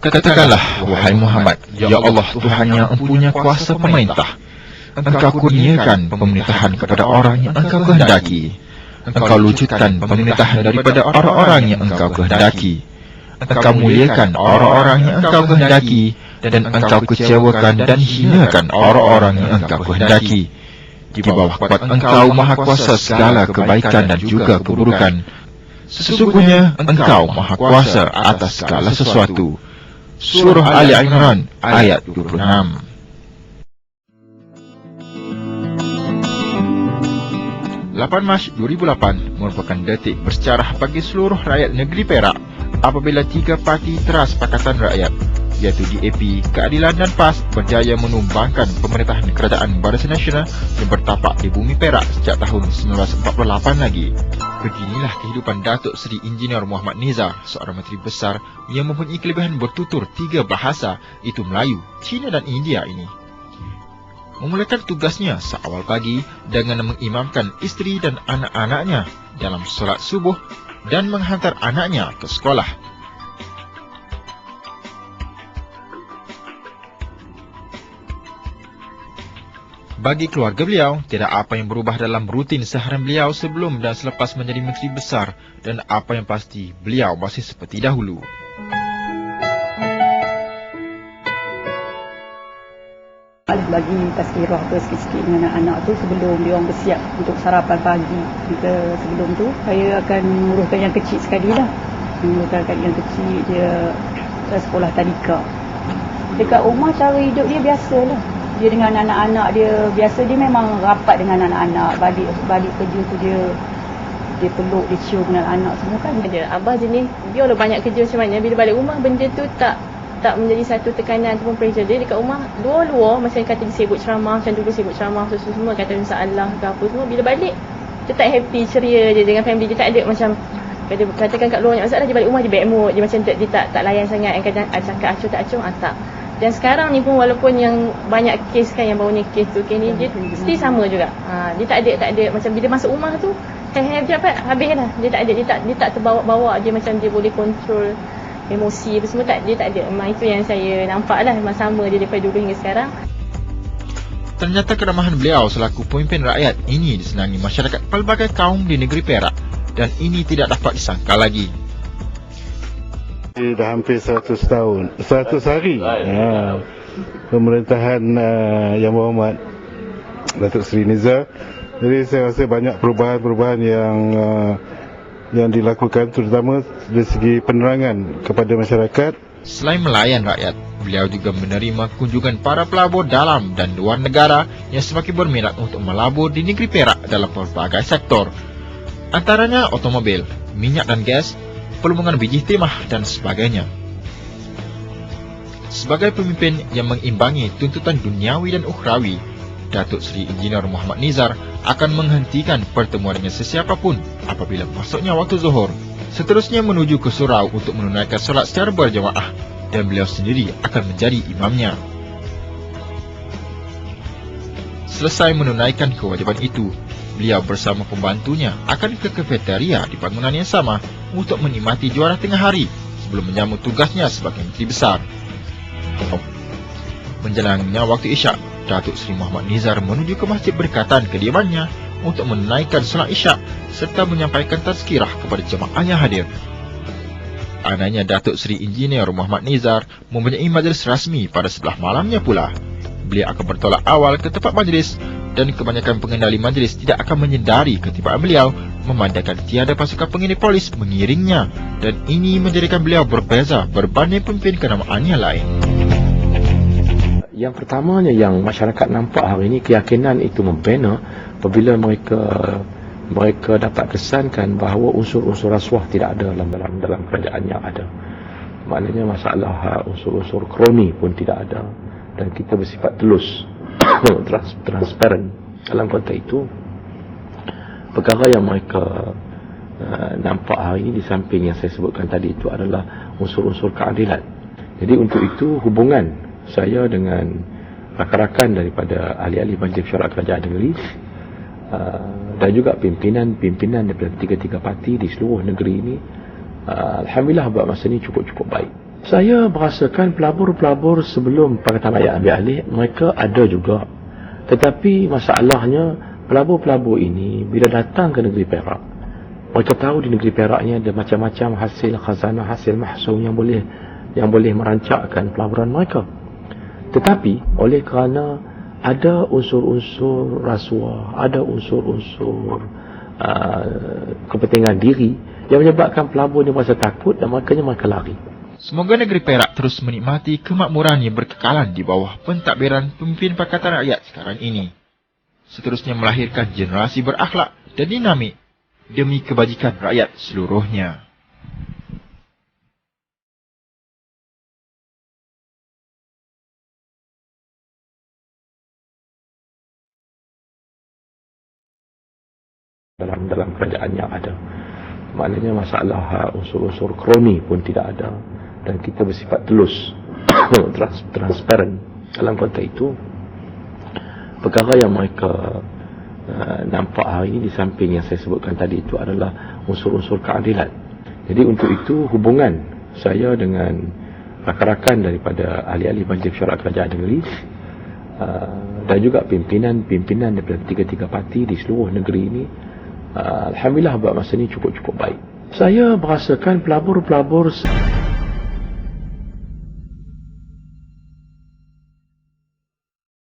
Katakanlah, wahai Muhammad, ya Allah Tuhan yang empunya kuasa pemerintah, Engkau kurniakan pemerintahan kepada orang yang Engkau kehendaki. Engkau lucutkan pemerintahan daripada orang-orang yang Engkau kehendaki. Engkau muliakan orang-orang yang Engkau kehendaki, dan Engkau kecewakan dan hinakan orang-orang yang Engkau kehendaki. Di bawah kuat Engkau maha kuasa segala kebaikan dan juga keburukan. Sesungguhnya Engkau maha kuasa atas segala sesuatu. Surah Ali Imran ayat 26. 8 Mac 2008 merupakan detik bersejarah bagi seluruh rakyat negeri Perak apabila 3 parti teras Pakatan Rakyat, iaitu DAP, Keadilan dan PAS, berjaya menumbangkan pemerintahan kerajaan Barisan Nasional yang bertapak di bumi Perak sejak tahun 1948 lagi. Beginilah kehidupan Datuk Seri Engineer Muhammad Nizar, seorang Menteri Besar yang mempunyai kelebihan bertutur 3 bahasa, iaitu Melayu, Cina dan India ini. Memulakan tugasnya seawal pagi dengan mengimamkan isteri dan anak-anaknya dalam solat subuh dan menghantar anaknya ke sekolah. Bagi keluarga beliau, tidak apa yang berubah dalam rutin seharian beliau sebelum dan selepas menjadi Menteri Besar, dan apa yang pasti, beliau masih seperti dahulu. Bagi tazkirah ke sikit-sikit dengan anak-anak tu sebelum dia orang bersiap untuk sarapan pagi. Kita sebelum tu saya akan menguruskan yang kecil sekali lah. Menguruskan yang kecil dia sekolah tadika. Dekat rumah cara hidup dia biasalah. Dia dengan anak-anak dia biasa, dia memang rapat dengan anak-anak. Balik kerja tu dia peluk, dia cium dengan anak semua kan. Abah jenis dia ada banyak kerja macam mana, bila balik rumah benda tu tak menjadi satu tekanan ataupun pressure dia. Dekat rumah luar macam kata dia sibuk ceramah, macam dulu sibuk ceramah semua kata masalah ke apa semua, bila balik dia tak happy, ceria je dengan family dia, tak ada macam katakan kat luar banyak masalah, dia balik rumah dia bad mood, dia macam dia tak layan sangat yang kadang cakap acuh tak acuh tak. Dan sekarang ni pun walaupun yang banyak kes kan, yang baru ni kes tu, kes ni dia mesti sama juga. Dia tak ada macam bila masuk rumah tu have je apa habis dah. Dia tak terbawa-bawa dia macam dia boleh kontrol emosi apa semua, dia tak ada. Memang itu yang saya nampak lah, memang sama dia daripada dulu hingga sekarang. Ternyata keramahan beliau selaku pemimpin rakyat ini disenangi masyarakat pelbagai kaum di negeri Perak, dan ini tidak dapat disangkal lagi. Dah hampir 100 tahun, 100 hari pemerintahan Yang Berhormat Datuk Seri Nizar. Jadi saya rasa banyak perubahan-perubahan yang dilakukan, terutama dari segi penerangan kepada masyarakat. Selain melayan rakyat, beliau juga menerima kunjungan para pelabur dalam dan luar negara yang semakin berminat untuk melabur di negeri Perak dalam pelbagai sektor, antaranya automobil, minyak dan gas, perlubungan biji timah dan sebagainya. Sebagai pemimpin yang mengimbangi tuntutan duniawi dan ukhrawi, Datuk Seri Engineer Muhammad Nizar akan menghentikan pertemuan dengan sesiapa pun apabila masuknya waktu zuhur. Seterusnya menuju ke surau untuk menunaikan solat secara berjamaah, dan beliau sendiri akan menjadi imamnya. Selesai menunaikan kewajiban itu, beliau bersama pembantunya akan ke kafeteria di bangunan yang sama untuk menikmati juara tengah hari sebelum menyambut tugasnya sebagai Menteri Besar. Menjelanginya waktu Isyak, Datuk Seri Muhammad Nizar menuju ke masjid berdekatan kediamannya untuk menunaikan solat Isyak serta menyampaikan tazkirah kepada jemaah yang hadir. Anaknya Datuk Seri Engineer Muhammad Nizar mempunyai majlis rasmi pada sebelah malamnya pula. Beliau akan bertolak awal ke tempat majlis, dan kebanyakan pengendali majlis tidak akan menyedari ketibaan beliau memandangkan tiada pasukan pengendali polis mengiringnya, dan ini menjadikan beliau berbeza berbanding pemimpin kenamaan yang lain. Yang pertamanya yang masyarakat nampak hari ini, keyakinan itu membina apabila mereka dapat kesankan bahawa unsur-unsur rasuah tidak ada dalam kerajaan yang ada. Maknanya masalah unsur-unsur kroni pun tidak ada, dan kita bersifat telus, transparan. Dalam konteks itu, perkara yang mereka nampak hari ini di samping yang saya sebutkan tadi itu adalah unsur-unsur keadilan. Jadi untuk itu hubungan saya dengan rakan-rakan daripada ahli-ahli Majlis Mesyuarat Kerajaan Negeri dan juga pimpinan daripada tiga-tiga parti di seluruh negeri ini, alhamdulillah buat masa ini cukup baik. Saya merasakan pelabur-pelabur sebelum Pakatan Rakyat ambil alih, mereka ada juga. Tetapi masalahnya, pelabur-pelabur ini bila datang ke negeri Perak, mereka tahu di negeri Perak ni ada macam-macam hasil khazanah, hasil mahsum yang boleh merancakkan pelaburan mereka. Tetapi oleh kerana ada unsur-unsur rasuah, ada unsur-unsur kepentingan diri yang menyebabkan pelabur ni merasa takut dan mereka lari. Semoga negeri Perak terus menikmati kemakmuran yang berkekalan di bawah pentadbiran pemimpin Pakatan Rakyat sekarang ini. Seterusnya melahirkan generasi berakhlak dan dinamik demi kebajikan rakyat seluruhnya. Dalam kerajaan yang ada. Maknanya masalah unsur-unsur kroni pun tidak ada. Dan kita bersifat telus, transparan. Dalam konteks itu, perkara yang mereka nampak hari ini di samping yang saya sebutkan tadi itu adalah unsur-unsur keadilan. Jadi untuk itu hubungan saya dengan rakan-rakan daripada ahli-ahli Majlis Mesyuarat Kerajaan Negeri dan juga pimpinan daripada tiga-tiga parti di seluruh negeri ini, alhamdulillah buat masa ini cukup baik. Saya merasakan pelabur-pelabur